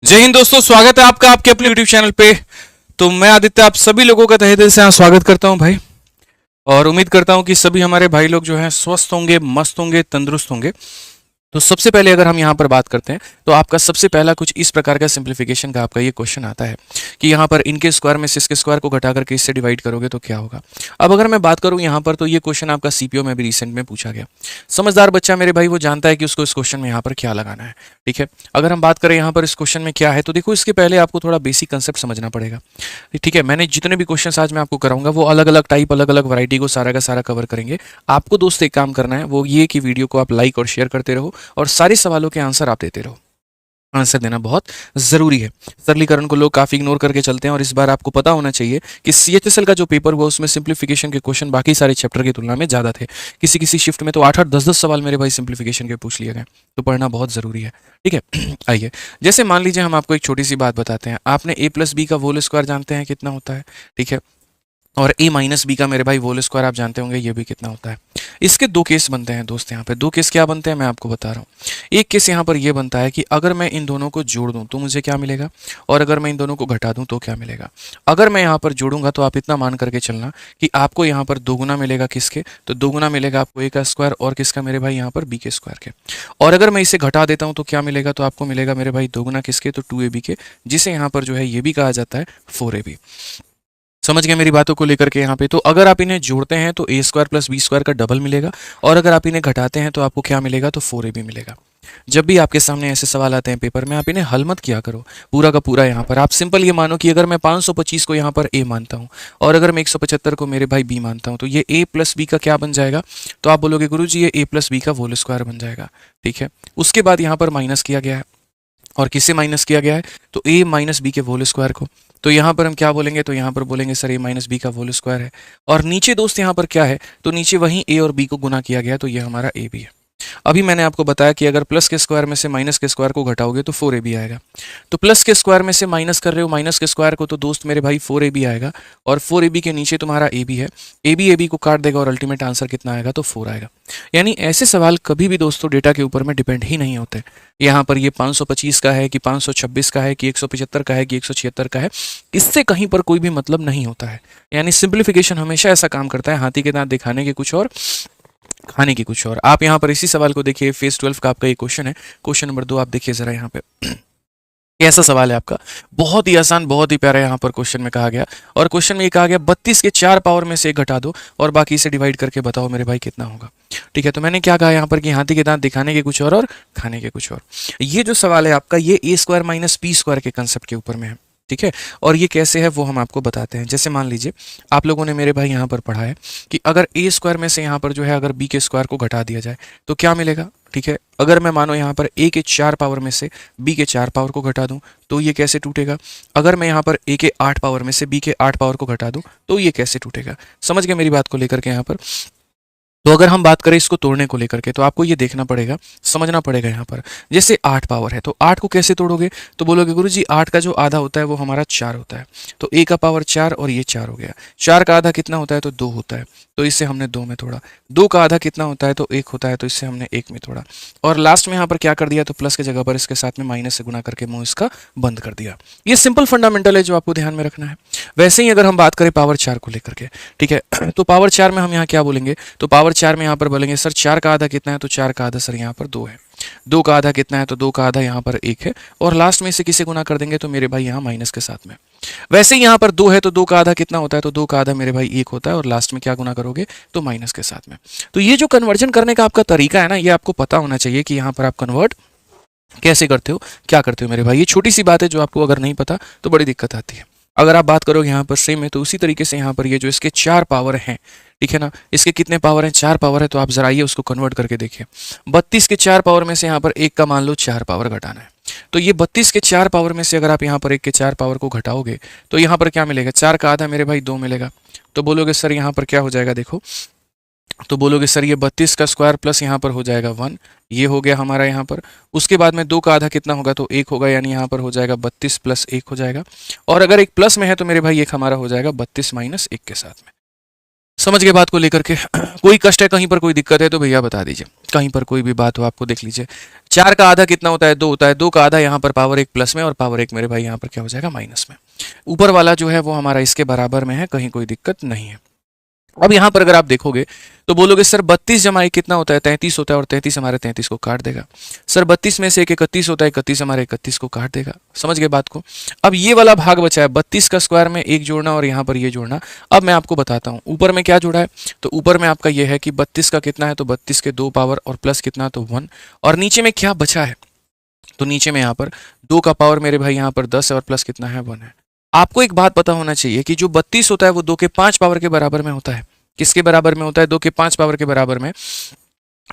जय हिंद दोस्तों, स्वागत है आपका आपके अपने यूट्यूब चैनल पे। तो मैं आदित्य आप सभी लोगों का तहे दिल से यहाँ स्वागत करता हूँ भाई। और उम्मीद करता हूँ कि सभी हमारे भाई लोग जो हैं स्वस्थ होंगे, मस्त होंगे, तंदुरुस्त होंगे। तो सबसे पहले अगर हम यहाँ पर बात करते हैं तो आपका सबसे पहला कुछ इस प्रकार का सिंप्लीफिकेशन का आपका ये क्वेश्चन आता है कि यहाँ पर इनके स्क्वायर में से इसके स्क्वायर को घटा करके इससे डिवाइड करोगे तो क्या होगा। अब अगर मैं बात करूँ यहाँ पर तो ये क्वेश्चन आपका सीपीओ में भी रिसेंट में पूछा गया। समझदार बच्चा मेरे भाई वो जानता है कि उसको इस क्वेश्चन में यहाँ पर क्या लगाना है। ठीक है, अगर हम बात करें यहाँ पर इस क्वेश्चन में क्या है तो देखो इसके पहले आपको थोड़ा बेसिक कंसेप्ट समझना पड़ेगा। ठीक है, मैंने जितने भी क्वेश्चन आज मैं आपको कराऊंगा वो अलग अलग टाइप, अलग अलग वैरायटी को सारा का सारा कवर करेंगे। आपको दोस्त एक काम करना है, वो ये कि वीडियो को आप लाइक और शेयर करते रहो और सारे सवालों के आंसर आप देते रहो। आंसर देना बहुत ज़रूरी है। सरलीकरण को लोग काफ़ी इग्नोर करके चलते हैं और इस बार आपको पता होना चाहिए कि सीएचएसएल का जो पेपर हुआ उसमें सिंप्लीफिकेशन के क्वेश्चन बाकी सारे चैप्टर की तुलना में ज़्यादा थे। किसी किसी शिफ्ट में तो 8-8 10-10 सवाल मेरे भाई सिंप्लीफिकेशन के पूछ लिए गए। तो पढ़ना बहुत ज़रूरी है। ठीक है आइए, जैसे मान लीजिए हम आपको एक छोटी सी बात बताते हैं। आपने a प्लस बी का होल स्क्वायर जानते हैं कितना होता है। ठीक है, और a माइनस बी का मेरे भाई होल स्क्वायर आप जानते होंगे ये भी कितना होता है। इसके दो केस बनते हैं दोस्त। यहाँ पे दो केस क्या बनते हैं मैं आपको बता रहा हूँ। एक केस यहाँ पर ये बनता है कि अगर मैं इन दोनों को जोड़ दूं तो मुझे क्या मिलेगा, और अगर मैं इन दोनों को घटा दूं तो क्या मिलेगा। अगर मैं यहाँ पर जोड़ूंगा तो आप इतना मान करके चलना कि आपको यहाँ पर दोगुना मिलेगा। किसके? तो दोगुना मिलेगा आपको a का स्क्वायर और किसका मेरे भाई यहाँ पर b के स्क्वायर के। और अगर मैं इसे घटा देता हूँ तो क्या मिलेगा, तो आपको मिलेगा मेरे भाई दोगुना किसके, तो 2ab के, जिसे यहाँ पर जो है ये भी कहा जाता है 4ab। समझ गए मेरी बातों को लेकर के यहाँ पे। तो अगर आप इन्हें जोड़ते हैं तो a square plus B square का डबल मिलेगा, और अगर आप इन्हें घटाते हैं तो आपको क्या मिलेगा, तो 4ab मिलेगा। जब भी आपके सामने ऐसे सवाल आते हैं पेपर में, आप इन्हें हल मत किया करो पूरा का पूरा। यहाँ पर आप सिंपल ये मानो कि अगर मैं 525 को यहाँ पर a मानता हूँ और अगर मैं 175 को मेरे भाई b मानता हूँ तो ये a प्लस बी का क्या बन जाएगा, तो आप बोलोगे गुरु जी ये a प्लस बी का होल स्क्वायर बन जाएगा। ठीक है, उसके बाद यहाँ पर माइनस किया गया है, और किससे माइनस किया गया है, तो a माइनस बी के होल स्क्वायर को। तो यहाँ पर हम क्या बोलेंगे, तो यहाँ पर बोलेंगे सर a माइनस बी का होल स्क्वायर है। और नीचे दोस्त यहाँ पर क्या है, तो नीचे वहीं a और b को गुना किया गया, तो ये हमारा a भी है। अभी मैंने आपको बताया कि अगर प्लस के स्क्वायर में से माइनस के स्क्वायर को घटाओगे तो 4ab आएगा। तो प्लस के स्क्वायर में से माइनस कर रहे हो माइनस के स्क्वायर को, तो दोस्त मेरे भाई 4ab आएगा, और 4ab के नीचे तुम्हारा ab है। ab को काट देगा और अल्टीमेट आंसर कितना आएगा, तो 4 आएगा। यानी ऐसे सवाल कभी भी दोस्तों डेटा के ऊपर में डिपेंड ही नहीं होते। यहाँ पर ये 525 का है कि 526 का है कि 175 का है कि 176 का है, इससे कहीं पर कोई भी मतलब नहीं होता है। यानी सिंप्लीफिकेशन हमेशा ऐसा काम करता है, हाथी के दांत दिखाने के कुछ और खाने की कुछ और। आप यहाँ पर इसी सवाल को देखिए, फेज 12 का आपका ये क्वेश्चन है। क्वेश्चन नंबर 2 आप देखिए जरा यहाँ पे कैसा सवाल है आपका। बहुत ही आसान, बहुत ही प्यारा यहाँ पर क्वेश्चन में कहा गया, और क्वेश्चन में ये कहा गया 32 के 4 पावर में से एक घटा दो और बाकी से डिवाइड करके बताओ मेरे भाई कितना होगा। ठीक है, तो मैंने क्या कहा यहाँ पर कि हाथी के दांत दिखाने के कुछ और खाने के कुछ और। ये जो सवाल है आपका ये a square minus P square के कंसेप्ट के ऊपर में है। ठीक है, और ये कैसे है वो हम आपको बताते हैं। जैसे मान लीजिए आप लोगों ने मेरे भाई यहाँ पर पढ़ा है कि अगर a स्क्वायर में से यहाँ पर जो है अगर b के स्क्वायर को घटा दिया जाए तो क्या मिलेगा। ठीक है, अगर मैं मानो यहाँ पर a के 4 पावर में से b के 4 पावर को घटा दूं तो ये कैसे टूटेगा। अगर मैं यहाँ पर a के 8 पावर में से b के 8 पावर को घटा दूं तो ये कैसे टूटेगा। समझ गए मेरी बात को लेकर के यहाँ पर। तो अगर हम बात करें इसको तोड़ने को लेकर के तो आपको ये देखना पड़ेगा, समझना पड़ेगा यहाँ पर। जैसे 8 पावर है तो 8 को कैसे तोड़ोगे, तो बोलोगे गुरुजी 8 का जो आधा होता है वो हमारा 4 होता है, तो a का पावर 4 और ये 4 हो गया। 4 का आधा कितना होता है, तो 2 होता है, तो इससे हमने 2 में तोड़ा। 2 का आधा कितना होता है, तो 1 होता है, तो इससे हमने 1 में तोड़ा। और लास्ट में यहाँ पर क्या कर दिया, तो प्लस की जगह पर इसके साथ में माइनस से गुना करके मुंह इसका बंद कर दिया। ये सिंपल फंडामेंटल है जो आपको ध्यान में रखना है। वैसे ही अगर हम बात करें पावर 4 को लेकर के, ठीक है, तो पावर 4 में हम यहाँ क्या बोलेंगे, तो पावर 4 में यहाँ पर बोलेंगे सर 4 का आधा कितना है, तो 4 का आधा सर यहाँ पर 2 है। 2 का आधा कितना है, तो 2 का आधा यहाँ पर 1 है, और लास्ट में इसे किसे गुना कर देंगे, तो मेरे भाई यहाँ माइनस के साथ में। वैसे ही यहाँ पर 2 है तो 2 का आधा कितना होता है, तो 2 का आधा मेरे भाई 1 होता है, और लास्ट में क्या गुना करोगे, तो माइनस के साथ में। तो ये जो कन्वर्जन करने का आपका तरीका है ना, ये आपको पता होना चाहिए कि यहाँ पर आप कन्वर्ट कैसे करते हो, क्या करते हो मेरे भाई। ये छोटी सी बात है जो आपको अगर नहीं पता तो बड़ी दिक्कत आती है। अगर आप बात करोगे यहाँ पर सेम है तो उसी तरीके से यहाँ पर ये जो इसके 4 पावर हैं, ठीक है ना, इसके कितने पावर हैं, 4 पावर है, तो आप जरा आइए उसको कन्वर्ट करके देखिए। 32 के 4 पावर में से यहाँ पर 1 का मान लो 4 पावर घटाना है, तो ये 32 के 4 पावर में से अगर आप यहाँ पर 1 के 4 पावर को घटाओगे तो यहाँ पर क्या मिलेगा, 4 का आधा मेरे भाई 2 मिलेगा। तो बोलोगे सर यहाँ पर क्या हो जाएगा, देखो तो बोलोगे सर ये 32 का स्क्वायर प्लस यहाँ पर हो जाएगा 1, ये हो गया हमारा यहाँ पर। उसके बाद में 2 का आधा कितना होगा, तो 1 होगा, यानी यहाँ पर हो जाएगा 32 प्लस 1 हो जाएगा। और अगर एक प्लस में है तो मेरे भाई एक हमारा हो जाएगा 32 माइनस 1 के साथ में। समझ गए बात को लेकर के? कोई कष्ट है, कहीं पर कोई दिक्कत है तो भैया बता दीजिए, कहीं पर कोई भी बात हो आपको देख लीजिए। 4 का आधा कितना होता है? 2 होता है। 2 का आधा यहाँ पर पावर 1 प्लस में और पावर 1 मेरे भाई यहाँ पर क्या हो जाएगा? माइनस में। ऊपर वाला जो है वो हमारा इसके बराबर में है, कहीं कोई दिक्कत नहीं है। अब यहाँ पर अगर आप देखोगे तो बोलोगे सर 32 जमा 1 कितना होता है? 33 होता है, और 33 हमारे 33 को काट देगा। सर 32 में से 1 31 होता है, 31 हमारे 31 को काट देगा। समझ गए बात को? अब ये वाला भाग बचा है 32 का स्क्वायर में 1 जोड़ना और यहाँ पर ये जोड़ना। अब मैं आपको बताता हूँ ऊपर में क्या जोड़ा है। तो ऊपर में आपका ये है कि 32 का कितना है? तो 32 के 2 पावर और प्लस कितना? तो 1। और नीचे में क्या बचा है? तो नीचे में यहाँ पर 2 का पावर मेरे भाई यहाँ पर 10 है और प्लस कितना है? 1 है। आपको एक बात पता होना चाहिए कि जो 32 होता है वो 2 के 5 पावर के बराबर में होता है। किसके बराबर में होता है? 2 के 5 पावर के बराबर में।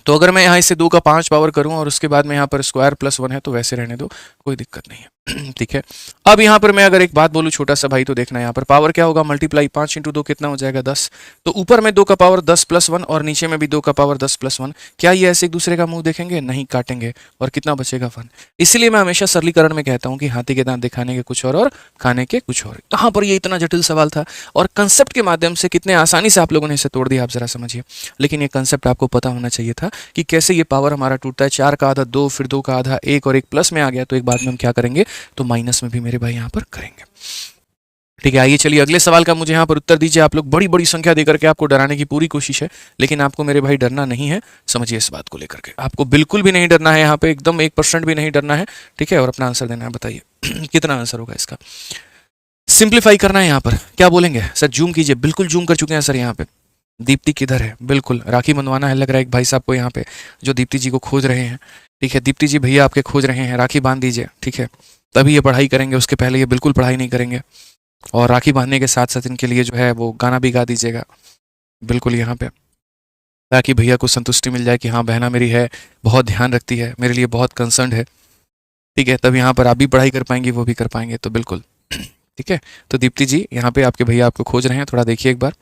तो अगर मैं यहाँ इसे 2 का 5 पावर करूँ और उसके बाद में यहाँ पर स्क्वायर प्लस 1 है तो वैसे रहने दो, कोई दिक्कत नहीं है। ठीक है। अब यहाँ पर मैं अगर एक बात बोलूँ छोटा सा भाई, तो देखना यहाँ पर पावर क्या होगा? मल्टीप्लाई 5 इंटू 2 कितना हो जाएगा? 10। तो ऊपर में 2 का पावर 10 प्लस 1 और नीचे में भी 2 का पावर 10 प्लस 1। क्या ये ऐसे एक दूसरे का मुंह देखेंगे? नहीं, काटेंगे। और कितना बचेगा? 1। इसलिए मैं हमेशा सरलीकरण में कहता हूँ कि हाथी के दांत दिखाने के कुछ और खाने के कुछ और। कहाँ पर ये इतना जटिल सवाल था और कंसेप्ट के माध्यम से कितने आसानी से आप लोगों ने इसे तोड़ दिया, आप जरा समझिए। लेकिन ये कंसेप्ट आपको पता होना चाहिए था कि कैसे ये पावर हमारा टूटता है। 4 का आधा 2, फिर 2 का आधा 1 और 1 प्लस में आ गया तो एक बाद में हम क्या करेंगे? तो माइनस में भी मेरे भाई यहाँ पर करेंगे। ठीक है, आइए चलिए अगले सवाल का मुझे यहाँ पर उत्तर दीजिए। आप लोग बड़ी बड़ी संख्या देकर के आपको डराने की पूरी कोशिश है, लेकिन आपको मेरे भाई डरना नहीं है। समझिए इस बात को लेकर के, आपको बिल्कुल भी नहीं डरना है, यहाँ पे एकदम 1% भी नहीं डरना है। ठीक है, और अपना आंसर देना है। बताइए कितना आंसर होगा इसका? सिंप्लीफाई करना है। यहाँ पर क्या बोलेंगे? सर जूम कीजिए। बिल्कुल जूम कर चुके हैं सर। यहाँ पे दीप्ति किधर है? बिल्कुल राखी बंधवाना है लग रहा है एक भाई साहब को यहाँ पे, जो दीप्ति जी को खोज रहे हैं। ठीक है, दीप्ति जी भैया आपके खोज रहे हैं, राखी बांध दीजिए। ठीक है, तभी ये पढ़ाई करेंगे, उसके पहले ये बिल्कुल पढ़ाई नहीं करेंगे। और राखी बांधने के साथ साथ इनके लिए जो है वो गाना भी गा दीजिएगा बिल्कुल यहाँ पे, ताकि भैया को संतुष्टि मिल जाए कि हाँ बहना मेरी है, बहुत ध्यान रखती है, मेरे लिए बहुत कंसर्न है। ठीक है, तब यहाँ पर आप भी पढ़ाई कर पाएंगे, वो भी कर पाएंगे, तो बिल्कुल। ठीक है, तो दीप्ति जी यहाँ पे आपके भैया आपको खोज रहे हैं, थोड़ा देखिए एक बार।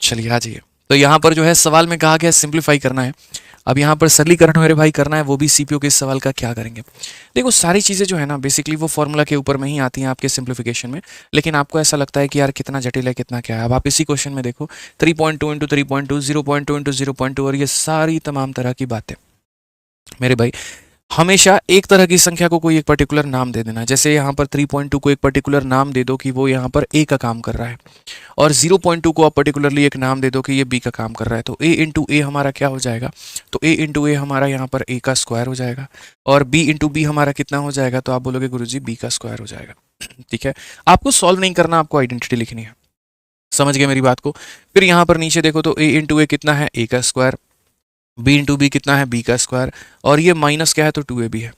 चलिए आ जाइए। तो यहाँ पर जो है सवाल में कहा गया सिंप्लीफाई करना है। अब यहाँ पर सरलीकरण मेरे भाई करना है, वो भी सीपीयू के इस सवाल का। क्या करेंगे? देखो सारी चीज़ें जो है ना बेसिकली वो फॉर्मूला के ऊपर में ही आती हैं आपके सिंप्लीफिकेशन में, लेकिन आपको ऐसा लगता है कि यार कितना जटिल है, कितना क्या है। अब आप इसी क्वेश्चन में देखो 3.2 इंटू 3.2, 0.2 इंटू 0.2, और ये सारी तमाम तरह की बातें मेरे भाई। हमेशा एक तरह की संख्या को कोई एक पर्टिकुलर नाम दे देना। जैसे यहाँ पर 3.2 को एक पर्टिकुलर नाम दे दो कि वो यहाँ पर ए का काम कर रहा है, और 0.2 को आप पर्टिकुलरली एक नाम दे दो कि ये बी का काम कर रहा है। तो ए इंटू ए हमारा क्या हो जाएगा? तो ए इंटू ए हमारा यहाँ पर ए का स्क्वायर हो जाएगा, और बी इंटू बी हमारा कितना हो जाएगा? तो आप बोलोगे गुरुजी बी का स्क्वायर हो जाएगा। ठीक है, आपको सॉल्व नहीं करना, आपको आइडेंटिटी लिखनी है। समझ गए मेरी बात को? फिर यहाँ पर नीचे देखो तो ए इंटू ए कितना है? ए का स्क्वायर। बी इंटू बी कितना है? बी का स्क्वायर। और ये माइनस क्या है? तो 2ab है।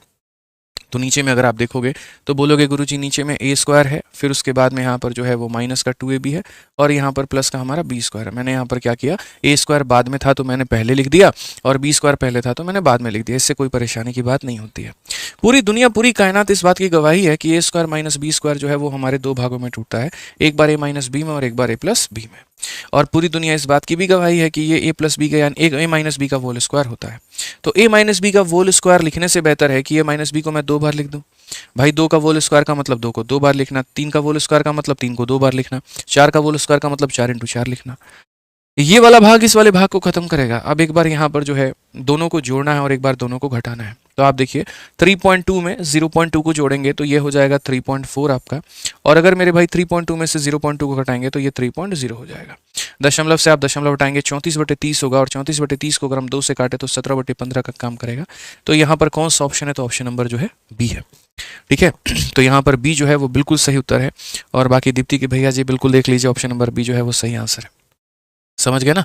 तो नीचे में अगर आप देखोगे तो बोलोगे गुरुजी नीचे में ए स्क्वायर है, फिर उसके बाद में यहाँ पर जो है वो माइनस का 2ab है, और यहाँ पर प्लस का हमारा बी स्क्वायर है। मैंने यहाँ पर क्या किया? ए स्क्वायर बाद में था तो मैंने पहले लिख दिया, और बी स्क्वायर पहले था तो मैंने बाद में लिख दिया। इससे कोई परेशानी की बात नहीं होती है। पूरी दुनिया, पूरी कायनात इस बात की गवाही है कि ए स्क्वायर माइनस बी स्क्वायर जो है वो हमारे 2 भागों में टूटता है, एक बार ए माइनस बी में और एक बार ए प्लस बी में। और पूरी दुनिया इस बात की भी गवाही है कि ये ए प्लस बी का यानी ए माइनस बी का होल स्क्वायर होता है। तो ए माइनस बी का होल स्क्वायर लिखने से बेहतर है कि ए माइनस बी को मैं 2 बार लिख दूं। भाई 2 का होल स्क्वायर का मतलब 2 को 2 बार लिखना, 3 का होल स्क्वायर का मतलब 3 को 2 बार लिखना, 4 का होल स्क्वायर का मतलब 4 इंटू 4 लिखना। ये वाला भाग इस वाले भाग को खत्म करेगा। अब एक बार यहाँ पर जो है दोनों को जोड़ना है और एक बार दोनों को घटाना है। तो आप देखिए 3.2 में 0.2 को जोड़ेंगे तो ये हो जाएगा 3.4 आपका, और अगर मेरे भाई 3.2 में से 0.2 को घटाएंगे तो ये 3.0 हो जाएगा। दशमलव से आप दशमलव हटाएंगे 34/30 होगा, और 34/30 को अगर हम 2 से काटे तो 17/15 का काम करेगा। तो यहाँ पर कौन सा ऑप्शन है? तो ऑप्शन नंबर जो है बी है। ठीक है, तो यहाँ पर बी जो है वो बिल्कुल सही उत्तर है, और बाकी दीप्ति के भैया जी बिल्कुल देख लीजिए ऑप्शन नंबर बी जो है वो सही आंसर है। समझ गए ना?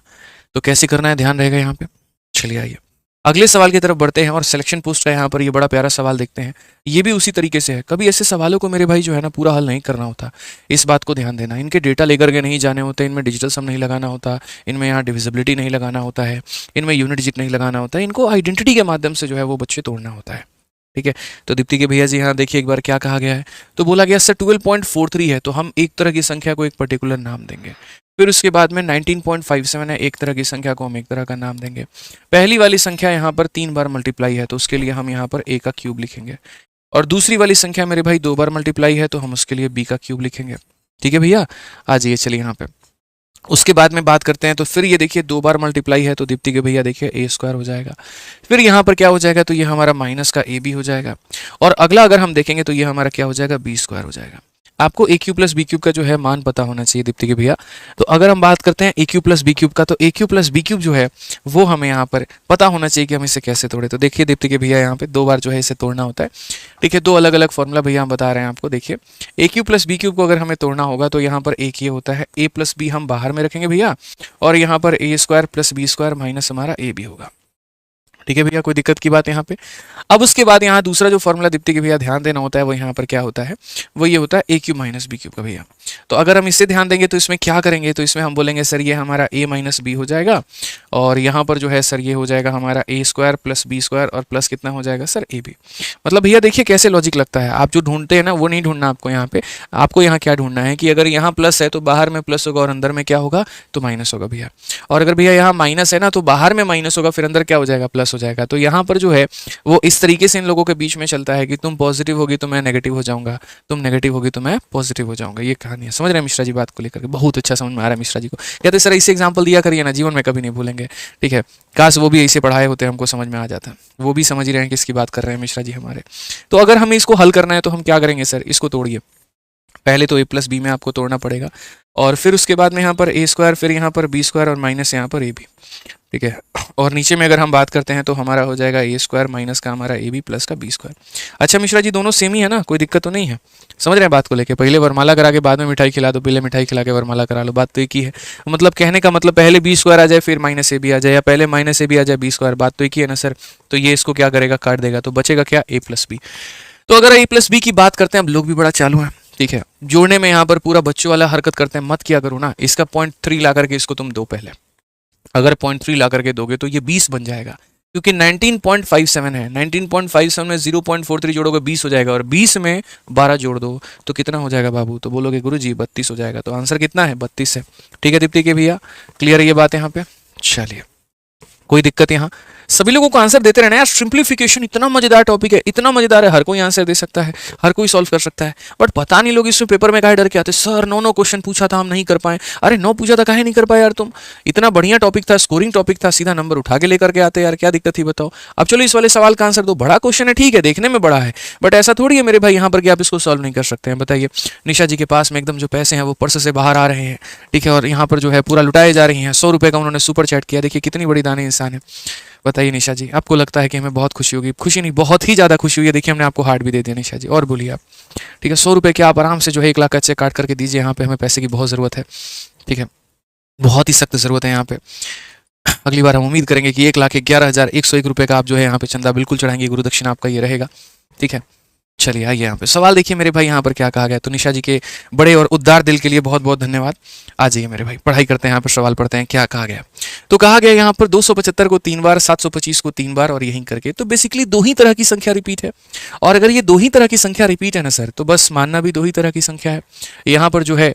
तो कैसे करना है ध्यान रहेगा यहाँ पे। चलिए आइए अगले सवाल की तरफ बढ़ते हैं, और सिलेक्शन पोस्ट का यहाँ पर ये बड़ा प्यारा सवाल देखते हैं। ये भी उसी तरीके से है। कभी ऐसे सवालों को मेरे भाई जो है ना पूरा हल नहीं करना होता, इस बात को ध्यान देना। इनके डेटा लेकर के नहीं जाने होते, इनमें डिजिटल सम नहीं लगाना होता, इनमें यहाँ डिविजिबिलिटी नहीं लगाना होता है, इनमें यूनिट डिजिट नहीं लगाना होता है। इनको आइडेंटिटी के माध्यम से जो है वो बच्चे तोड़ना होता है। ठीक है, तो दीप्ति के भैया जी यहाँ देखिए एक बार क्या कहा गया है। तो बोला गया सर 12.43 है, तो हम एक तरह की संख्या को एक पर्टिकुलर नाम देंगे। फिर उसके बाद में 19.57 है, एक तरह की संख्या को हम एक तरह का नाम देंगे। पहली वाली संख्या यहाँ पर 3 बार मल्टीप्लाई है, तो उसके लिए हम यहाँ पर a का क्यूब लिखेंगे, और दूसरी वाली संख्या मेरे भाई 2 बार मल्टीप्लाई है, तो हम उसके लिए b का क्यूब लिखेंगे। ठीक है भैया, आ जाइए चलिए यहाँ पे। उसके बाद में बात करते हैं तो फिर ये देखिए 2 बार मल्टीप्लाई है तो दीप्ति के भैया देखिए ए स्क्वायर हो जाएगा। फिर यहाँ पर क्या हो जाएगा, तो ये हमारा माइनस का ए बी हो जाएगा। और अगला अगर हम देखेंगे तो ये हमारा क्या हो जाएगा, बी स्क्वायर हो जाएगा। आपको ए क्यू प्लस बी क्यूब का जो है मान पता होना चाहिए दीप्ति के भैया। तो अगर हम बात करते हैं ए क्यू प्लस बी क्यूब का, तो ए क्यू प्लस बी क्यूब जो है वो हमें यहाँ पर पता होना चाहिए कि हम इसे कैसे तोड़े। तो देखिए दीप्ति के भैया यहाँ पे 2 बार जो है इसे तोड़ना होता है। ठीक है, 2 अलग अलग फॉर्मूला भैया हम बता रहे हैं आपको। देखिए ए क्यू प्लस बी क्यूब को अगर हमें तोड़ना होगा तो यहाँ पर एक ये होता है ए प्लस बी हम बाहर में रखेंगे भैया, और यहाँ पर A square plus B square minus हमारा ए बी होगा। ठीक है भैया, कोई दिक्कत की बात यहाँ पे। अब उसके बाद यहाँ दूसरा जो फॉर्मूला दीप्ति के भैया ध्यान देना होता है वो यहाँ पर क्या होता है, वो ये होता है ए क्यू माइनस बी क्यूब का भैया। तो अगर हम इससे ध्यान देंगे तो इसमें क्या करेंगे, तो इसमें हम बोलेंगे सर ये हमारा ए माइनस बी हो जाएगा, और यहाँ पर जो है सर ये हो जाएगा हमारा ए स्क्वायर प्लस बी स्क्वायर और प्लस कितना हो जाएगा सर ए बी। मतलब भैया देखिए कैसे लॉजिक लगता है। आप जो ढूंढते हैं ना वो नहीं ढूंढना आपको यहाँ पे, आपको यहाँ क्या ढूंढना है कि अगर यहाँ प्लस है तो बाहर में प्लस होगा और अंदर में क्या होगा, तो माइनस होगा भैया। और अगर भैया यहाँ माइनस है ना तो बाहर में माइनस होगा फिर अंदर क्या हो जाएगा, प्लस हो जाएगा। तो यहाँ पर जो है वो इस तरीके से इन लोगों के बीच में चलता है कि तुम पॉजिटिव होगी तो मैं नेगेटिव हो जाऊंगा, तुम नेगेटिव होगी तो मैं पॉजिटिव हो जाऊंगा। ये कहानी है, समझ रहे हैं मिश्रा जी बात को लेकर के। बहुत अच्छा समझ में आ रहा है मिश्रा जी को। कहते सर ऐसे एग्जाम्पल दिया करिए ना, जीवन में कभी नहीं भूलेंगे। ठीक है, काश वो भी ऐसे पढ़ाए होते हमको समझ में आ जाता। वो भी समझ ही रहे हैं किसकी बात कर रहे हैं मिश्रा जी हमारे। तो अगर हमें इसको हल करना है तो हम क्या करेंगे सर, इसको तोड़िए। पहले तो ए प्लस बी में आपको तोड़ना पड़ेगा, और फिर उसके बाद में यहाँ पर ए स्क्वायर, फिर यहाँ पर बी स्क्वायर और माइनस यहाँ पर ए बी। ठीक है, और नीचे में अगर हम बात करते हैं तो हमारा हो जाएगा ए स्क्वायर माइनस का हमारा ए बी प्लस का बी स्क्वायर। अच्छा मिश्रा जी दोनों सेम ही है ना, कोई दिक्कत तो नहीं है, समझ रहे हैं बात को लेके। पहले वरमाला करा के बाद में मिठाई खिला दो, पहले मिठाई खिला के वरमाला करा लो, बात तो एक ही है। मतलब कहने का मतलब पहले बी स्क्वायर आ जाए फिर माइनस ए बी आ जाए, या पहले माइनस ए बी आ जाए बी स्क्वायर, बात तो एक ही है ना सर। तो ये इसको क्या करेगा, काट देगा, तो बचेगा क्या, ए प्लस बी। तो अगर ए प्लस बी की बात करते हैं, अब लोग भी बड़ा चालू है। ठीक है, जोड़ने में यहाँ पर पूरा बच्चों वाला हरकत करते हैं, मत किया करो ना। इसका 0.3 ला करके इसको तुम दो पहले, अगर 0.3 ला करके दोगे तो ये 20 बन जाएगा, क्योंकि 19.57 है। 19.57 में 0.43 जोड़ोगे 20 हो जाएगा, और 20 में 12 जोड़ दो तो कितना हो जाएगा बाबू, तो बोलोगे गुरुजी 32 हो जाएगा। तो आंसर कितना है, 32 है। ठीक है दीप्ति के भैया, क्लियर है ये बात यहाँ पे। चलिए कोई दिक्कत, यहाँ सभी लोगों को आंसर देते रहना यार। सिंप्लीफिकेशन इतना मजेदार टॉपिक है, इतना मजेदार है, हर कोई आंसर दे सकता है, हर कोई सॉल्व कर सकता है। बट पता नहीं लोग इसमें पेपर में काहे डर के आते, सर 9 क्वेश्चन पूछा था हम नहीं कर पाए। अरे 9 पूछा था काहे नहीं कर पाए यार तुम, इतना बढ़िया टॉपिक था, स्कोरिंग टॉपिक था, सीधा नंबर उठा के लेकर के आते यार, क्या दिक्कत थी बताओ। अब चलो इस वाले सवाल का आंसर दो, बड़ा क्वेश्चन है ठीक है, देखने में बड़ा है, बट ऐसा थोड़ी है मेरे भाई यहाँ पर कि आप इसको सॉल्व नहीं कर सकते हैं। बताइए, निशा जी के पास में एकदम जो पैसे हैं वो पर्स से बाहर आ रहे हैं। ठीक है, और यहाँ पर जो है पूरा लुटाए जा रही हैं। 100 रुपये का उन्होंने सुपर चैट किया, देखिए कितनी बड़ी दानी इंसान है। बताइए निशा जी, आपको लगता है कि हमें बहुत खुशी होगी? खुशी नहीं, बहुत ही ज़्यादा खुशी हुई है। देखिए हमने आपको हार्ट भी दे दिया निशा जी। और बोलिए आप। ठीक है, 100 रुपये के आप आराम से जो है 1 लाख अच्छे काट करके दीजिए, यहाँ पे हमें पैसे की बहुत ज़रूरत है। ठीक है, बहुत ही सख्त ज़रूरत है यहाँ पे। अगली बार हम उम्मीद करेंगे कि 1,11,101 रुपये का आप जो है यहाँ पे चंदा बिल्कुल चढ़ाएंगे, गुरु दक्षिणा आपका ये रहेगा। ठीक है, चलिए आइए यहाँ पे सवाल देखिए मेरे भाई, यहाँ पर क्या कहा गया। तो निशा जी के बड़े और उदार दिल के लिए बहुत बहुत धन्यवाद। आ जाइए मेरे भाई, पढ़ाई करते हैं, यहाँ पर सवाल पढ़ते हैं क्या कहा गया। तो कहा गया यहाँ पर 275 को 3 बार, 725 को 3 बार और यहीं करके। तो बेसिकली 2 ही तरह की संख्या रिपीट है, और अगर ये 2 ही तरह की संख्या रिपीट है ना सर, तो बस मानना भी 2 ही तरह की संख्या है। यहाँ पर जो है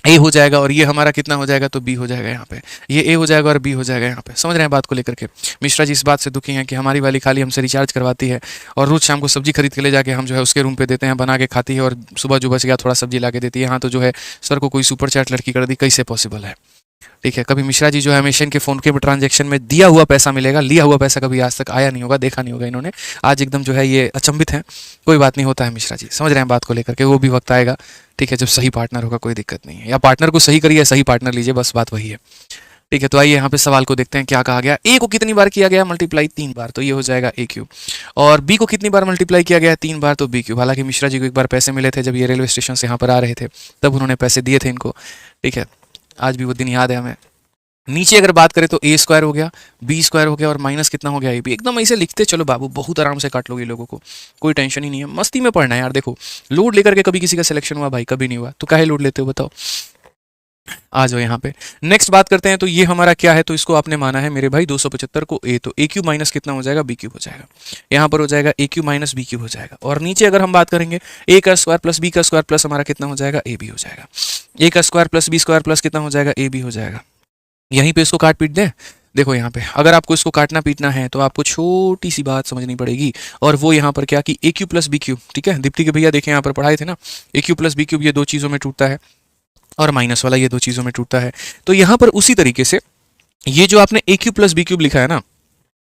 ए हो जाएगा, और ये हमारा कितना हो जाएगा, तो बी हो जाएगा। यहाँ पे ये ए हो जाएगा और बी हो जाएगा। यहाँ पे समझ रहे हैं बात को लेकर के। मिश्रा जी इस बात से दुखी हैं कि हमारी वाली खाली हमसे रिचार्ज करवाती है, और रोज शाम को सब्जी खरीद के ले जाके हम जो है उसके रूम पे देते हैं, बना के खाती है, और सुबह जो बच गया थोड़ा सब्जी ला के देती है। यहाँ तो जो है सर को कोई सुपर चैट लड़की कर दी, कैसे पॉसिबल है। ठीक है, कभी मिश्रा जी जो है हमेशा इनके फ़ोन के ट्रांजैक्शन में दिया हुआ पैसा मिलेगा, लिया हुआ पैसा कभी आज तक आया नहीं होगा, देखा नहीं होगा इन्होंने। आज एकदम जो है ये अचंभित है। कोई बात नहीं, होता है मिश्रा जी, समझ रहे हैं बात को लेकर के। वो भी वक्त आएगा, ठीक है, जब सही पार्टनर होगा, कोई दिक्कत नहीं है। या पार्टनर को सही करिए, सही पार्टनर लीजिए, बस बात वही है। ठीक है, तो आइए यहाँ पे सवाल को देखते हैं क्या कहा गया। ए को कितनी बार किया गया मल्टीप्लाई, 3 बार, तो ये हो जाएगा ए क्यूब। और बी को कितनी बार मल्टीप्लाई किया गया, 3 बार, तो बी क्यूब। हालांकि मिश्रा जी को एक बार पैसे मिले थे जब ये रेलवे स्टेशन से यहाँ पर आ रहे थे, तब उन्होंने पैसे दिए थे इनको। ठीक है, आज भी वो दिन याद है हमें। नीचे अगर बात करें तो ए स्क्वायर हो गया, बी स्क्वायर हो गया, और माइनस कितना हो गया, ए बी। एकदम ऐसे लिखते चलो बाबू, बहुत आराम से काट लोगे लोगों को, कोई टेंशन ही नहीं है। मस्ती में पढ़ना है यार। देखो लोड लेकर के कभी किसी का सिलेक्शन हुआ भाई, कभी नहीं हुआ, तो काहे लोड लेते हो बताओ। आ जाओ यहाँ पे, नेक्स्ट बात करते हैं। तो ये हमारा क्या है, तो इसको आपने माना है मेरे भाई 275 को ए, तो ए क्यू माइनस कितना हो जाएगा, बी क्यूब हो जाएगा। यहाँ पर हो जाएगा ए क्यू माइनस बी क्यूब हो जाएगा। और नीचे अगर हम बात करेंगे, ए का स्क्वायर प्लस बी का स्क्वायर प्लस हमारा कितना हो जाएगा, ए बी हो जाएगा। ए का square plus B square plus कितना हो जाएगा, ए बी हो जाएगा। यहीं पे इसको काट पीट दें। देखो यहाँ पे अगर आपको इसको काटना पीटना है तो आपको छोटी सी बात समझनी पड़ेगी, और वो यहाँ पर क्या कि ए क्यू प्लस बी क्यूब। ठीक है, दीप्ति के भैया देखें यहाँ पर पढ़ाए थे ना, ए क्यू प्लस बी क्यूब, ये 2 चीज़ों में टूटता है। और माइनस वाला, ये दो चीज़ों में टूटता है। तो यहाँ पर उसी तरीके से ये जो आपने ए क्यूब प्लस बी क्यूब लिखा है ना,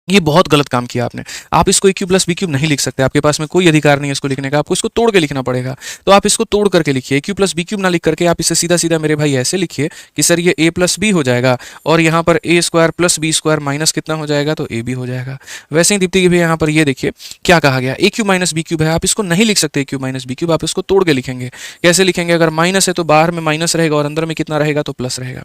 ये बहुत गलत काम किया आपने। आप इसको ए क्यूब प्लस बी क्यूब नहीं लिख सकते, आपके पास में कोई अधिकार नहीं है इसको लिखने का, आपको इसको तोड़ के लिखना पड़ेगा। तो आप इसको तोड़ करके लिखिए, ए क्यूब प्लस बी क्यूब ना लिख करके आप इसे सीधा सीधा मेरे भाई ऐसे लिखिए कि सर ये ए प्लस बी हो जाएगा, और यहाँ पर A square plus B square minus कितना हो जाएगा, तो ए बी हो जाएगा। वैसे ही दीप्ति की भी यहाँ पर ये देखिए क्या कहा गया, ए क्यूब माइनस बी क्यूब है, आप इसको नहीं लिख सकते ए क्यूब माइनस बी क्यूब, आप इसको तोड़ के लिखेंगे। कैसे लिखेंगे, अगर माइनस है तो बाहर में माइनस रहेगा और अंदर में कितना रहेगा, तो प्लस रहेगा।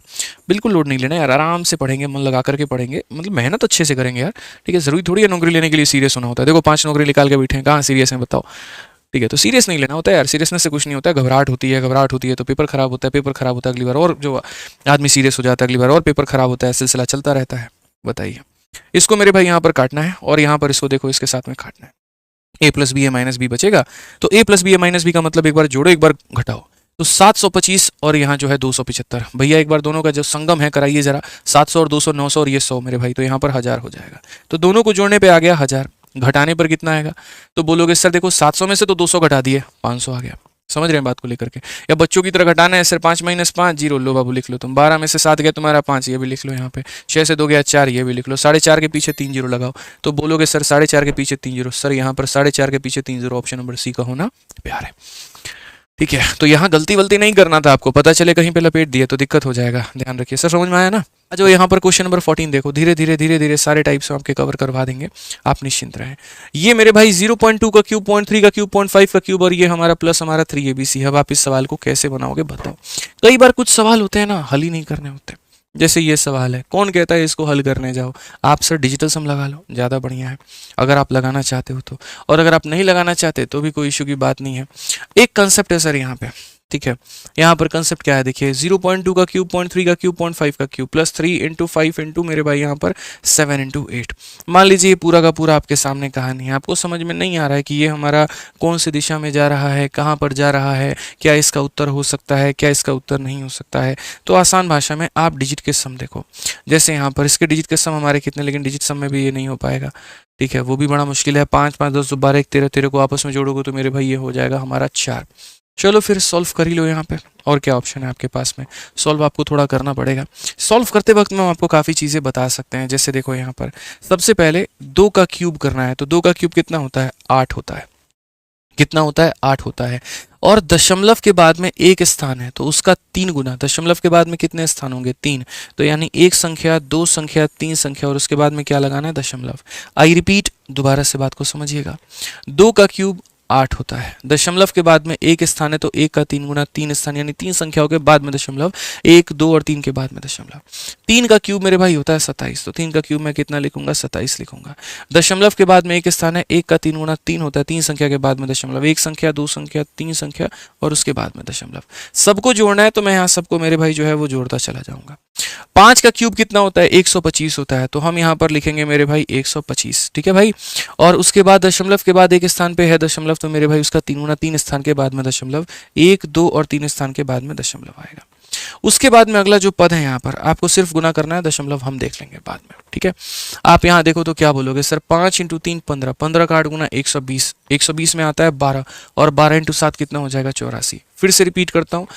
बिल्कुल लोड नहीं लेना यार, आराम से पढ़ेंगे, मन लगा करके पढ़ेंगे, मतलब मेहनत अच्छे से करेंगे यार, ठीक है। जरूरी थोड़ी है नौकरी लेने के लिए सीरियस होना होता है। देखो 5 नौकरी निकाल के बैठे हैं, कहाँ सीरियस हैं बताओ, ठीक है। तो सीरियस नहीं लेना होता है यार, सीरियसनेस से कुछ नहीं होता है। घबराहट होती है, घबराहट होती है तो पेपर खराब होता है, पेपर खराब होता है अगली बार और जो आदमी सीरियस हो जाता है, अगली बार और पेपर खराब होता है, सिलसिला चलता रहता है। बताइए, इसको मेरे भाई यहाँ पर काटना है और यहाँ पर इसको देखो इसके साथ में काटना है। ए प्लस बी ए माइनस बी बचेगा, तो ए प्लस बी ए माइनस बी का मतलब एक बार जोड़ो एक बार घटाओ, तो 725 और यहाँ जो है 275। भैया एक बार दोनों का जो संगम है कराइए जरा, 700 और 200 900 और ये 100 मेरे भाई, तो यहाँ पर 1000 हो जाएगा। तो दोनों को जोड़ने पे आ गया 1000, घटाने पर कितना आएगा, तो बोलोगे सर देखो 700 में से तो 200 घटा दिए, 500 आ गया। समझ रहे हैं बात को लेकर के, या बच्चों की तरह घटाना है सर, 5 माइनस 5 जीरो, लो बाबू लिख लो तुम। 12 में से 7 गया तुम्हारा 5, ये भी लिख लो यहाँ पे। 6 से 2 गया 4, ये भी लिख लो। 4.5 के पीछे 3 जीरो लगाओ, तो बोलोगे सर 4.5 के पीछे 3 जीरो, सर यहाँ पर 4.5 के पीछे 3 जीरो, ऑप्शन नंबर सी का होना प्यार है, ठीक है। तो यहाँ गलती वलती नहीं करना था आपको, पता चले कहीं पे लपेट दिए तो दिक्कत हो जाएगा, ध्यान रखिए। सर समझ में आया ना। जो यहाँ पर क्वेश्चन नंबर 14 देखो, धीरे धीरे सारे टाइप्स आपके कवर करवा देंगे, आप निश्चिंत रहें। ये मेरे भाई 0.2 का क्यूब, 0.3 का क्यूब, 0.5 का क्यूब और ये हमारा प्लस हमारा 3abc। अब आप इस सवाल को कैसे बनाओगे बताओ। कई बार कुछ सवाल होते हैं ना हल ही नहीं करने होते, जैसे ये सवाल है, कौन कहता है इसको हल करने जाओ। आप सर डिजिटल सम लगा लो, ज़्यादा बढ़िया है अगर आप लगाना चाहते हो तो, और अगर आप नहीं लगाना चाहते तो भी कोई इशू की बात नहीं है। एक कंसेप्ट है सर यहाँ पे, ठीक है। यहाँ पर कंसेप्ट क्या है देखिए, 0.2 का क्यूब, 0.3 का क्यूब, 0.5 का क्यूब, प्लस 3 इंटू 5 इंटू मेरे भाई यहाँ पर 7 इंटू 8। मान लीजिए ये पूरा का पूरा आपके सामने कहानी है, आपको समझ में नहीं आ रहा है कि ये हमारा कौन सी दिशा में जा रहा है, कहाँ पर जा रहा है, क्या इसका उत्तर हो सकता है, क्या इसका उत्तर नहीं हो सकता है। तो आसान भाषा में आप डिजिट के सम देखो, जैसे यहाँ पर इसके डिजिट के सम हमारे कितने, लेकिन डिजिट सम में भी ये नहीं हो पाएगा, ठीक है, वो भी बड़ा मुश्किल है। 5 5 10 12 1 13 13 को आपस में जोड़ोगे तो मेरे भाई ये हो जाएगा हमारा 4। चलो फिर सॉल्व कर ही लो यहाँ पे, और क्या ऑप्शन है आपके पास में। सॉल्व आपको थोड़ा करना पड़ेगा, सॉल्व करते वक्त में हम आपको काफ़ी चीज़ें बता सकते हैं। जैसे देखो यहाँ पर सबसे पहले 2 का क्यूब करना है, तो 2 का क्यूब कितना होता है, 8 होता है। कितना होता है, 8 होता है। और दशमलव के बाद में एक स्थान है तो उसका 3 गुना, दशमलव के बाद में कितने स्थान होंगे, 3। तो यानी 1 संख्या, 2 संख्या, 3 संख्या और उसके बाद में क्या लगाना है, दशमलव। आई रिपीट, दोबारा से बात को समझिएगा। 2 का क्यूब 8 होता है, दशमलव के बाद में एक स्थान है तो 1 का 3 गुना, 3 स्थान यानी 3 संख्याओं के बाद में दशमलव, 1 2 और 3 के बाद में दशमलव। 3 का क्यूब मेरे भाई होता है 27, तो 3 का क्यूब मैं कितना लिखूंगा, 27 लिखूंगा। दशमलव के बाद में एक स्थान है, 1 का 3 गुना 3 होता है, 3 संख्या के बाद में दशमलव, 1 संख्या, 2 संख्या, 3 संख्या और उसके बाद में दशमलव। सबको जोड़ना है तो मैं यहाँ सबको मेरे भाई जो है वो जोड़ता चला जाऊंगा। 5 का क्यूब कितना होता है, 125 होता है, तो हम यहाँ पर लिखेंगे मेरे भाई 125, ठीक है भाई। और उसके बाद दशमलव के बाद एक स्थान पे है दशमलव, तो मेरे भाई उसका 3 गुना, 3 स्थान के बाद में दशमलव, 1 2 और 3 स्थान के बाद में दशमलव आएगा। उसके बाद में अगला जो पद है यहाँ पर आपको सिर्फ गुना करना है, दशमलव हम देख लेंगे बाद में, ठीक है। आप यहाँ देखो तो क्या बोलोगे सर, 5 इंटू 3 15, 15 का 8 गुना 120, 120 में आता है 12 और 12 इंटू 7 कितना हो जाएगा, 84। फिर से रिपीट करता हूँ,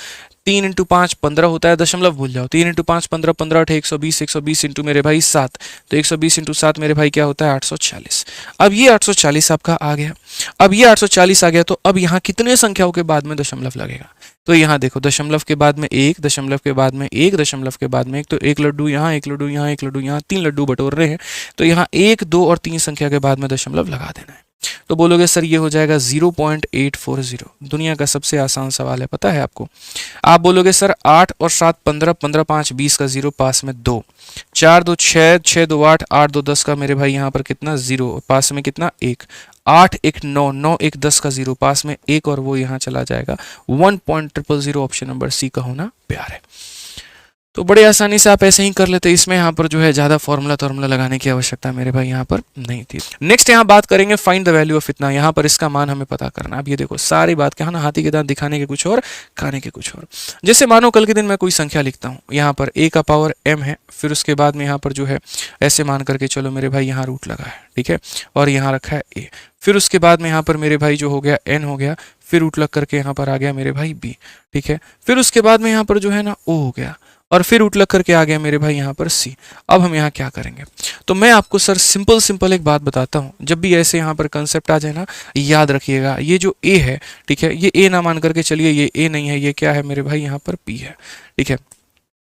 3 इंटू 5 15 होता है, दशमलव भूल जाओ, 3 इंटू 5 15, 15 8 120, 120 इंटू मेरे भाई 7, तो 120 इंटू 7 मेरे भाई क्या होता है, 840। अब ये 840 आपका आ गया। अब ये 840 आ गया तो अब यहाँ कितने संख्याओं के बाद में दशमलव लगेगा, तो यहाँ देखो दशमलव के बाद में 1, दशमलव के बाद में 1, दशमलव के बाद में 1, तो 1 लड्डू यहाँ, 1 लड्डू यहाँ, 1 लड्डू यहाँ, 3 लड्डू बटोर रहे हैं, तो यहाँ 1 2 और 3 संख्या के बाद में दशमलव लगा देना है। तो बोलोगे सर ये हो जाएगा 0.840। दुनिया का सबसे आसान सवाल है, पता है आपको। आप बोलोगे सर 8 और 7 15, 15 5 20 का 0 पास में 2, 4 2 6, 6 2 8, 8 2 10 का मेरे भाई यहाँ पर कितना 0, पास में कितना 1, 8 1 9, 9 1 10 का 0 पास में 1 और वो यहाँ चला जाएगा 1.000। ऑप्शन नंबर सी का होना प्यार है। तो बड़े आसानी से आप ऐसे ही कर लेते, इसमें यहाँ पर जो है ज़्यादा फॉर्मूला लगाने की आवश्यकता मेरे भाई यहाँ पर नहीं थी। नेक्स्ट यहाँ बात करेंगे फाइंड द वैल्यू ऑफ इतना, यहाँ पर इसका मान हमें पता करना। अब ये देखो सारी बात क्या है ना, हाथी के दांत दिखाने के कुछ और, खाने के कुछ और। जैसे मानो कल के दिन मैं कोई संख्या लिखता हूँ, यहाँ पर a का पावर m है, फिर उसके बाद में यहाँ पर जो है ऐसे मान करके चलो मेरे भाई यहाँ रूट लगा है, ठीक है, और यहाँ रखा है a, फिर उसके बाद में यहाँ पर मेरे भाई जो हो गया n हो गया, फिर रूट लग करके यहाँ पर आ गया मेरे भाई b, ठीक है। फिर उसके बाद में यहाँ पर जो है ना o हो गया, और फिर रूट लग करके आ गया मेरे भाई यहाँ पर c। अब हम यहाँ क्या करेंगे, तो मैं आपको सर सिंपल एक बात बताता हूँ, जब भी ऐसे यहाँ पर कंसेप्ट आ जाए ना, याद रखिएगा ये जो a है, ठीक है, ये a ना मान करके चलिए, ये a नहीं है, ये क्या है मेरे भाई यहाँ पर p है, ठीक है।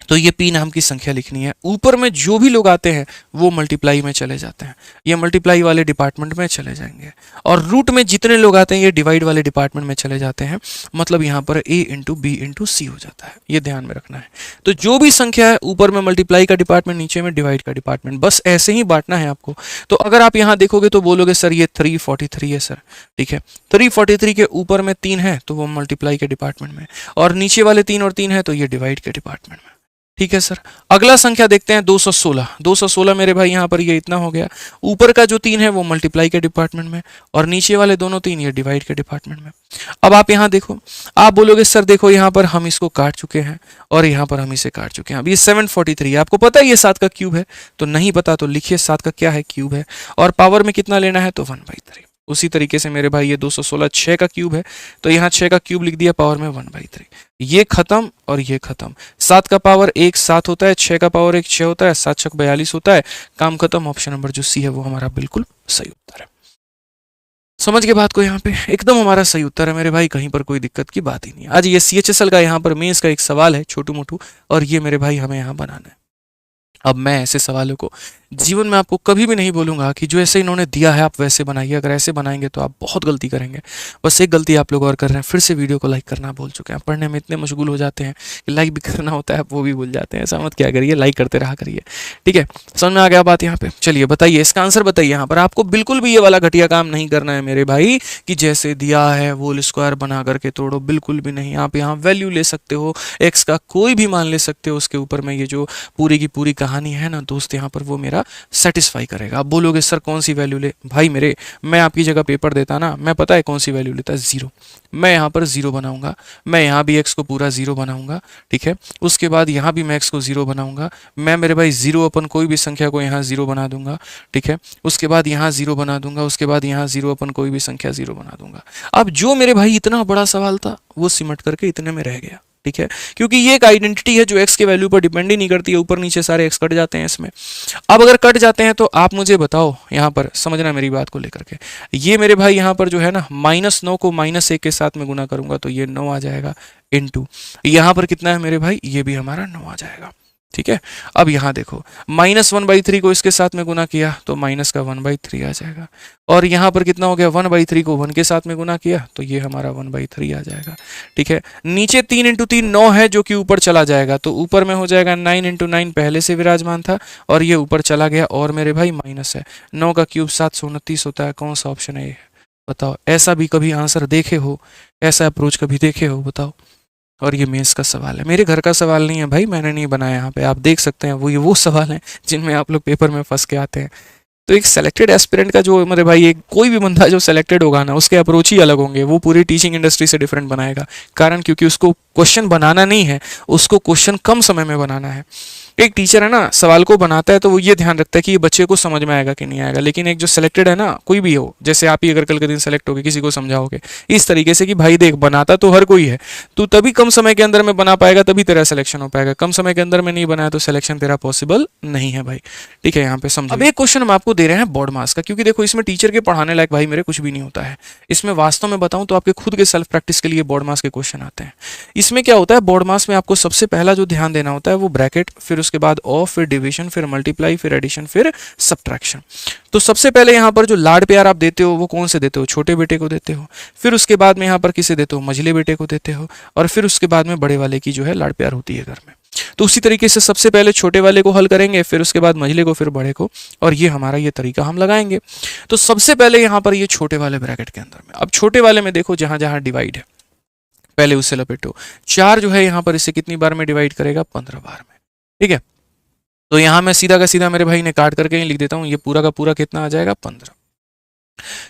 तो ये p नाम की संख्या लिखनी है। ऊपर में जो भी लोग आते हैं वो मल्टीप्लाई में चले जाते हैं, ये मल्टीप्लाई वाले डिपार्टमेंट में चले जाएंगे, और रूट में जितने लोग आते हैं ये डिवाइड वाले डिपार्टमेंट में चले जाते हैं। मतलब यहाँ पर a इंटू बी इंटू सी हो जाता है, ये ध्यान में रखना है। तो जो भी संख्या है ऊपर में मल्टीप्लाई का डिपार्टमेंट, नीचे में डिवाइड का डिपार्टमेंट, बस ऐसे ही बांटना है आपको। तो अगर आप यहाँ देखोगे तो बोलोगे सर ये 343 है सर, ठीक है। 343 के ऊपर में 3 है तो वो मल्टीप्लाई के डिपार्टमेंट में, और नीचे वाले 3 और 3 है तो ये डिवाइड के डिपार्टमेंट में, ठीक है सर। अगला संख्या देखते हैं 216। 216 मेरे भाई यहाँ पर ये इतना हो गया, ऊपर का जो 3 है वो मल्टीप्लाई के डिपार्टमेंट में, और नीचे वाले दोनों 3 ये डिवाइड के डिपार्टमेंट में। अब आप यहाँ देखो, आप बोलोगे सर देखो यहाँ पर हम इसको काट चुके हैं और यहाँ पर हम इसे काट चुके हैं। अब ये 743 है, आपको पता है ये 7 का क्यूब है, तो नहीं पता तो लिखिए 7 का क्या है, क्यूब है, और पावर में कितना लेना है तो 1/3। उसी तरीके से मेरे भाई ये 216 6 का क्यूब है, तो यहाँ 6 का क्यूब लिख दिया, पावर में 1/3। ये खत्म और ये खत्म। 7 का पावर 1 7 होता है, 6 का पावर 1 6 होता है, 7 6 42 होता है। काम खत्म। ऑप्शन नंबर जो सी है वो हमारा बिल्कुल सही उत्तर है। समझ के बात को, यहाँ पे एकदम हमारा सही उत्तर है मेरे भाई, कहीं पर कोई दिक्कत की बात ही नहीं है। आज ये CHSL का यहाँ पर मेंस का एक सवाल है छोटू मोटू, और ये मेरे भाई हमें यहाँ बनाना है। अब मैं ऐसे सवालों को जीवन में आपको कभी भी नहीं बोलूंगा कि जो ऐसे इन्होंने दिया है आप वैसे बनाइए। अगर ऐसे बनाएंगे तो आप बहुत गलती करेंगे। बस एक गलती आप लोग और कर रहे हैं, फिर से वीडियो को लाइक करना भूल चुके हैं। पढ़ने में इतने मशगूल हो जाते हैं कि लाइक भी करना होता है, वो भी भूल जाते हैं। ऐसा मत क्या करिए, लाइक करते रहा करिए, ठीक है। समझ में आ गया बात यहाँ पे? चलिए बताइए इसका आंसर बताइए। यहाँ पर आपको बिल्कुल भी ये वाला घटिया काम नहीं करना है मेरे भाई, कि जैसे दिया है होल स्क्वायर बना करके तोड़ो, बिल्कुल भी नहीं। आप यहाँ वैल्यू ले सकते हो, एक्स का कोई भी मान ले सकते हो। उसके ऊपर में ये जो पूरी की पूरी कहानी है ना दोस्त, यहाँ पर वो मेरा सेटिस्फाई करेगा। आप बोलोगे सर कौन सी वैल्यू ले, भाई मेरे मैं आपकी जगह पेपर देता ना, मैं पता है कौन सी वैल्यू लेता, 0। मैं यहाँ पर 0 बनाऊंगा, मैं यहाँ भी x को पूरा 0 बनाऊंगा, ठीक है। उसके बाद यहाँ भी मैं x को 0 बनाऊंगा, मैं मेरे भाई 0 अपन कोई भी संख्या को यहाँ 0 बना दूंगा, ठीक है। उसके बाद यहाँ 0 बना दूंगा, उसके बाद यहाँ 0 अपन कोई भी संख्या 0 बना दूंगा। अब जो मेरे भाई इतना बड़ा सवाल था वो सिमट करके इतने में रह गया, ठीक है, क्योंकि ये एक आइडेंटिटी है जो x के वैल्यू पर डिपेंड ही नहीं करती है। ऊपर नीचे सारे x कट जाते हैं इसमें। अब अगर कट जाते हैं तो आप मुझे बताओ, यहाँ पर समझना मेरी बात को लेकर के, ये मेरे भाई यहाँ पर जो है ना -9 को -1 के साथ में गुना करूंगा तो ये 9 आ जाएगा, इनटू यहाँ पर कितना है मेरे भाई, ये भी हमारा 9 आ जाएगा, ठीक है। अब यहाँ देखो, -1/3 को इसके साथ में गुना किया तो माइनस का 1/3 आ जाएगा, और यहाँ पर कितना हो गया, 1/3 को 1 के साथ में गुना किया तो ये हमारा 1/3 आ जाएगा, ठीक है। नीचे 3 × 3 9 है जो कि ऊपर चला जाएगा, तो ऊपर में हो जाएगा 9 × 9 पहले से विराजमान था और ये ऊपर चला गया, और मेरे भाई माइनस है 9 का क्यूब 729 होता है। कौन सा ऑप्शन है ये बताओ? ऐसा भी कभी आंसर देखे हो, ऐसा अप्रोच कभी देखे हो बताओ? और ये मेंस का सवाल है, मेरे घर का सवाल नहीं है भाई, मैंने नहीं बनाया। यहाँ पे आप देख सकते हैं वो सवाल हैं जिनमें आप लोग पेपर में फंस के आते हैं। तो एक सेलेक्टेड एस्पिरेंट का जो मेरे भाई, एक कोई भी बंदा जो सेलेक्टेड होगा ना, उसके अप्रोच ही अलग होंगे। वो पूरी टीचिंग इंडस्ट्री से डिफरेंट बनाएगा, कारण क्योंकि उसको क्वेश्चन बनाना नहीं है, उसको क्वेश्चन कम समय में बनाना है। एक टीचर है ना, सवाल को बनाता है तो वो ये ध्यान रखता है कि ये बच्चे को समझ में आएगा कि नहीं आएगा। लेकिन एक जो सिलेक्टेड है ना, कोई भी हो, जैसे आप ही अगर कल के दिन सेलेक्ट होगे, किसी को समझाओगे इस तरीके से कि भाई देख, बनाता तो हर कोई है, तू तभी कम समय के अंदर में बना पाएगा, तभी तेरा सिलेक्शन हो पाएगा। कम समय के अंदर में नहीं बनाया तो सिलेक्शन तेरा पॉसिबल नहीं है भाई, ठीक है। यहाँ पे समझो। अब एक क्वेश्चन हम आपको दे रहे हैं बोर्ड मार्क्स का, क्योंकि देखो इसमें टीचर के पढ़ाने लायक भाई मेरे कुछ भी नहीं होता है। इसमें वास्तव में बताऊं तो आपके खुद के सेल्फ प्रैक्टिस के लिए बोर्ड मार्क्स के क्वेश्चन आते हैं। इसमें क्या होता है, बोर्ड मार्क्स में आपको सबसे पहला जो ध्यान देना होता है वो ब्रैकेट, फिर उसके बाद ऑफ, फिर डिवीजन, फिर मल्टीप्लाई, फिर एडिशन, फिर सब्ट्रैक्शन। तो सबसे पहले यहाँ पर जो लाड प्यार आप देते हो वो कौन से देते हो? छोटे बेटे को देते हो। फिर उसके बाद में यहाँ पर किसे देते हो? मझले बेटे को देते हो। और फिर उसके बाद में बड़े वाले की जो है लाड प्यार होती है घर में। तो उसी तरीके से सबसे पहले छोटे वाले को हल करेंगे, फिर उसके बाद मझले को, फिर बड़े को, और ये हमारा ये तरीका हम लगाएंगे। तो सबसे पहले यहाँ पर ये छोटे वाले ब्रैकेट के अंदर में, अब छोटे वाले में देखो जहां जहां डिवाइड है पहले उससे लपेटो। 4 जो है यहाँ पर इसे कितनी बार में डिवाइड करेगा? 15 बार में, ठीक है। तो यहाँ मैं सीधा का सीधा मेरे भाई ने काट करके ही लिख देता हूँ, ये पूरा का पूरा कितना आ जाएगा? 15।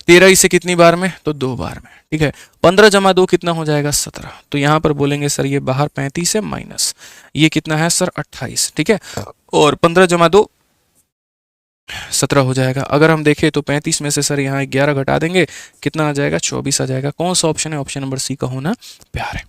13 इसे कितनी बार में? तो 2 बार में, ठीक है। 15 + 2 कितना हो जाएगा? 17। तो यहाँ पर बोलेंगे सर ये बाहर 35 है माइनस, ये कितना है सर? 28, ठीक है। और 15 + 2 17 हो जाएगा। अगर हम देखें तो 35 में से सर यहाँ 11 घटा देंगे, कितना आ जाएगा? 24 आ जाएगा। कौन सा ऑप्शन है? ऑप्शन नंबर सी का होना प्यार है।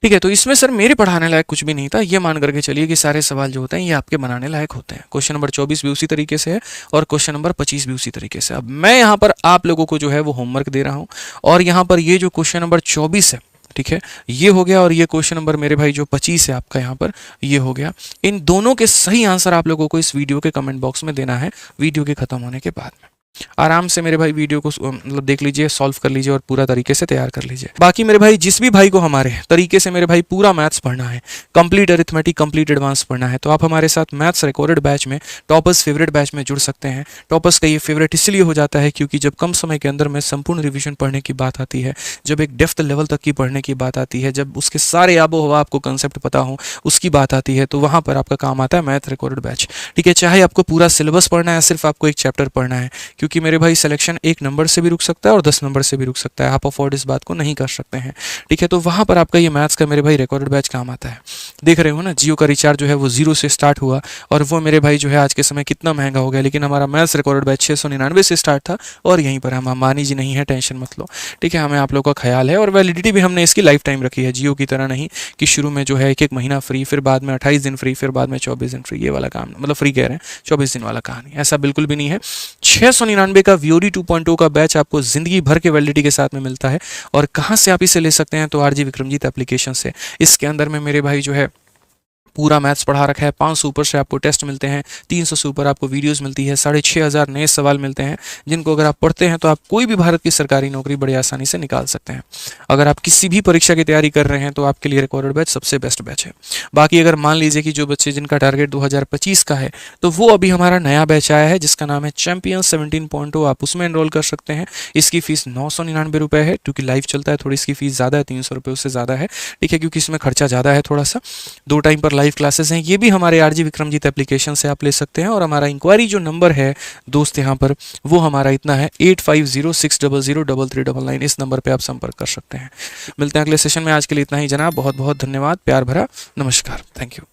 ठीक है, तो इसमें सर मेरे पढ़ाने लायक कुछ भी नहीं था। ये मान करके चलिए कि सारे सवाल जो होते हैं ये आपके बनाने लायक होते हैं। क्वेश्चन नंबर 24 भी उसी तरीके से है और क्वेश्चन नंबर 25 भी उसी तरीके से। अब मैं यहाँ पर आप लोगों को जो है वो होमवर्क दे रहा हूँ, और यहाँ पर ये जो क्वेश्चन नंबर 24 है, ठीक है, ये हो गया, और ये क्वेश्चन नंबर मेरे भाई जो 25 है आपका यहाँ पर, ये हो गया। इन दोनों के सही आंसर आप लोगों को इस वीडियो के कमेंट बॉक्स में देना है वीडियो के खत्म होने के बाद में। आराम से मेरे भाई वीडियो को मतलब देख लीजिए, सॉल्व कर लीजिए और पूरा तरीके से तैयार कर लीजिए। बाकी मेरे भाई जिस भी भाई को हमारे तरीके से मेरे भाई पूरा मैथ्स पढ़ना है, कंप्लीट अरिथमेटिक, कंप्लीट एडवांस पढ़ना है, तो आप हमारे साथ मैथ्स रिकॉर्डेड बैच में, टॉपर्स फेवरेट बैच में जुड़ सकते हैं। टॉपर्स का ये फेवरेट इसलिए हो जाता है क्योंकि जब कम समय के अंदर में संपूर्ण रिविजन पढ़ने की बात आती है, जब एक डेप्थ लेवल तक की पढ़ने की बात आती है, जब उसके सारे आबो हवा आपको कंसेप्ट पता हो उसकी बात आती है, तो वहाँ पर आपका काम आता है मैथ रिकॉर्डेड बैच। ठीक है, चाहे आपको पूरा सिलेबस पढ़ना है, सिर्फ आपको एक चैप्टर पढ़ना है, क्योंकि मेरे भाई सिलेक्शन 1 नंबर से भी रुक सकता है और 10 नंबर से भी रुक सकता है। आप अफोर्ड इस बात को नहीं कर सकते हैं। ठीक है, तो वहां पर आपका ये मैथ्स का मेरे भाई रिकॉर्डेड बैच काम आता है। देख रहे हो ना, जियो का रिचार्ज जो है वो 0 से स्टार्ट हुआ, और वो मेरे भाई जो है आज के समय कितना महंगा हो गया, लेकिन हमारा मैथ्स रिकॉर्डेड बैच 699 से स्टार्ट था, और यहीं पर हम अंबानी जी नहीं है, टेंशन मत लो। ठीक है, हमें आप लोगों का ख्याल है, और वैलिडिटी भी हमने इसकी लाइफ टाइम रखी है, जियो की तरह नहीं कि शुरू में जो है 1 महीना फ्री, फिर बाद में 28 दिन फ्री, फिर बाद में 24 दिन फ्री। ये वाला काम मतलब फ्री कह रहे हैं, 24 दिन वाला कहानी ऐसा बिल्कुल भी नहीं है। 699 का VOD 2.0 का बैच आपको जिंदगी भर के वैलिडिटी के साथ में मिलता है। और कहाँ से आप इसे ले सकते हैं? तो RG विक्रमजीत एप्लीकेशन से। इसके अंदर में मेरे भाई जो है पूरा मैथ्स पढ़ा रखा है। 500 ऊपर से आपको टेस्ट मिलते हैं, 300 से ऊपर आपको वीडियोस मिलती है, 6500 नए सवाल मिलते हैं, जिनको अगर आप पढ़ते हैं तो आप कोई भी भारत की सरकारी नौकरी बड़ी आसानी से निकाल सकते हैं। अगर आप किसी भी परीक्षा की तैयारी कर रहे हैं तो आपके लिए रिकॉर्डेड बैच सबसे बेस्ट बैच है। बाकी अगर मान लीजिए कि जो बच्चे जिनका टारगेट 2025 का है, तो वो अभी हमारा नया बैच आया है जिसका नाम है चैंपियन 17.0, आप उसमें एनरोल कर सकते हैं। इसकी फीस 999 रुपये है, क्योंकि लाइव चलता है, थोड़ी इसकी फीस ज़्यादा है, 300 रुपये उससे ज़्यादा है। ठीक है, क्योंकि इसमें खर्चा ज़्यादा है थोड़ा सा। 2 टाइम पर लाइव क्लासेस हैं, ये भी हमारे RG विक्रमजीत एप्लीकेशन से आप ले सकते हैं। और हमारा इंक्वायरी जो नंबर है दोस्त यहाँ पर, वो हमारा इतना है 8506003399। इस नंबर पे आप संपर्क कर सकते हैं। मिलते हैं अगले सेशन में। आज के लिए इतना ही जनाब, बहुत बहुत धन्यवाद, प्यार भरा नमस्कार, थैंक यू।